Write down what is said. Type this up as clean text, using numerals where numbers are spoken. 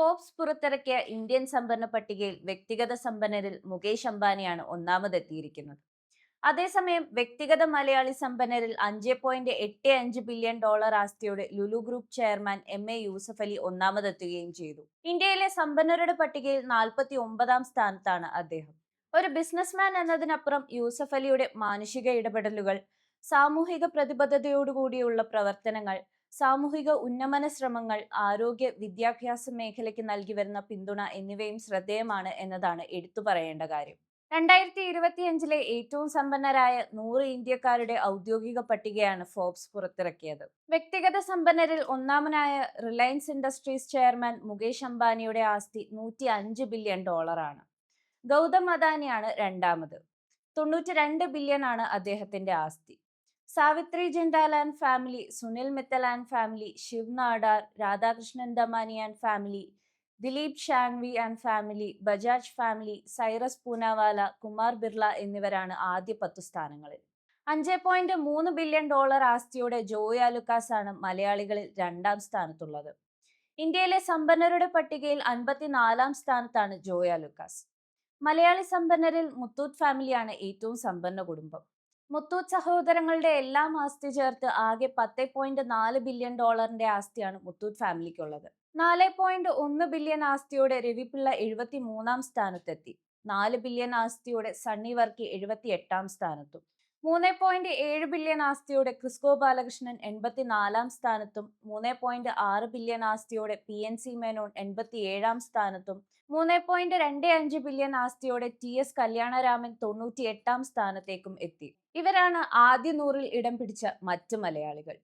Forbes പുറത്തിറക്കിയ Indian സമ്പന്ന പട്ടികയിൽ വ്യക്തിഗത സമ്പന്നരിൽ മുകേഷ് അംബാനിയാണ് ഒന്നാമതെത്തിയിരിക്കുന്നത്. അതേസമയം വ്യക്തിഗത മലയാളി സമ്പന്നരിൽ 5.85 ബില്യൺ ആസ്തിയോടെ Lulu group chairman MA Yusuff Ali ഒന്നാമതെത്തുകയും ചെയ്തു. ഇന്ത്യയിലെ സമ്പന്നരുടെ പട്ടികയിൽ 49-ാം സ്ഥാനത്താണ് അദ്ദേഹം. ഒരു ബിസിനസ്മാൻ എന്നതിനപ്പുറം യൂസഫ് അലിയുടെ മാനുഷിക ഇടപെടലുകൾ, സാമൂഹിക പ്രതിബദ്ധതയോടുകൂടിയുള്ള പ്രവർത്തനങ്ങൾ, സാമൂഹിക ഉന്നമന ശ്രമങ്ങൾ, ആരോഗ്യ വിദ്യാഭ്യാസ മേഖലയ്ക്ക് നൽകി വരുന്ന പിന്തുണ എന്നിവയും ശ്രദ്ധേയമാണ് എന്നതാണ് എടുത്തു പറയേണ്ട കാര്യം. 2025-ലെ ഏറ്റവും സമ്പന്നരായ 100 ഇന്ത്യക്കാരുടെ ഔദ്യോഗിക പട്ടികയാണ് ഫോബ്സ് പുറത്തിറക്കിയത്. വ്യക്തിഗത സമ്പന്നരിൽ ഒന്നാമനായ റിലയൻസ് ഇൻഡസ്ട്രീസ് ചെയർമാൻ മുകേഷ് അംബാനിയുടെ ആസ്തി $105 ബില്യൺ ആണ്. ഗൗതം അദാനിയാണ് രണ്ടാമത്. 92 ബില്യൺ ആണ് അദ്ദേഹത്തിന്റെ ആസ്തി. Savitri Jindal and family, Sunil Mittal and family, Shiv Nadar, Radhakrishnan Damani and family, Dilip Shanghvi and family, Bajaj family, Cyrus Poonawalla, Kumar Birla എന്നിവരാണ് ആദ്യ 10 സ്ഥാനങ്ങളിൽ. $5.3 ബില്യൺ ആസ്തിയോടെ ജോയ് ആലുക്കാസ് ആണ് മലയാളികളിൽ രണ്ടാം സ്ഥാനത്തുള്ളത്. ഇന്ത്യയിലെ സമ്പന്നരുടെ പട്ടികയിൽ 54-ാം സ്ഥാനത്താണ് ജോയ് ആലുക്കാസ്. മലയാളി സമ്പന്നരിൽ മുത്തൂറ്റ് ഫാമിലിയാണ് ഏറ്റവും സമ്പന്ന കുടുംബം. മുത്തൂറ്റ് സഹോദരങ്ങളുടെ എല്ലാം ആസ്തി ചേർത്ത് ആകെ $10.4 ബില്യൺ ആസ്തിയാണ് മുത്തൂറ്റ് ഫാമിലിക്കുള്ളത്. 4.1 ബില്യൺ ആസ്തിയോടെ രവിപിള്ള 73-ാം സ്ഥാനത്തെത്തി. 4 ബില്യൺ ആസ്തിയോടെ സണ്ണി വർക്കി 78-ാം സ്ഥാനത്തും. 3.7 ബില്യൺ ആസ്തിയോടെ ക്രിസ്കോ ബാലകൃഷ്ണൻ 84-ാം സ്ഥാനത്തും, 3.6 ബില്യൺ ആസ്തിയോടെ PNC മേനോൻ 87-ാം സ്ഥാനത്തും, 3.25 ബില്യൺ ആസ്തിയോടെ TS കല്യാണരാമൻ 98-ാം സ്ഥാനത്തേക്കും എത്തി. ഇവരാണ് ആദ്യ 100-ൽ ഇടം പിടിച്ച മറ്റ് മലയാളികൾ.